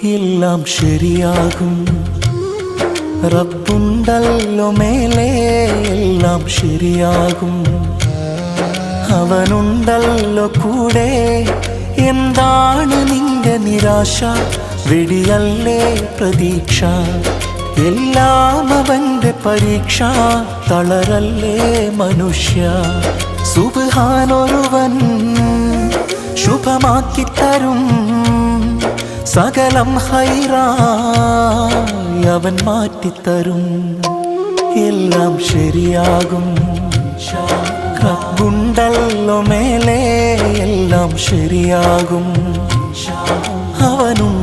എല്ലാം ശരിയാകും. റബ്ബുണ്ടല്ലോ മേലെ, എല്ലാം ശരിയാകും. അവനുണ്ടല്ലോ കൂടെ, എന്താണ് നിന്റെ നിരാശ? വെടിയല്ലേ പ്രതീക്ഷ, എല്ലാം അവന്റെ പരീക്ഷ. തളരല്ലേ മനുഷ്യ, സുബ്ഹാനൊരുവൻ ശുഭമാക്കിത്തരും. സകലം ഹൈറായി അവൻ മാറ്റിത്തരും. എല്ലാം ശരിയാകും. റബ്ബുണ്ടല്ലോ മേലെ, എല്ലാം ശരിയാകും. അവനും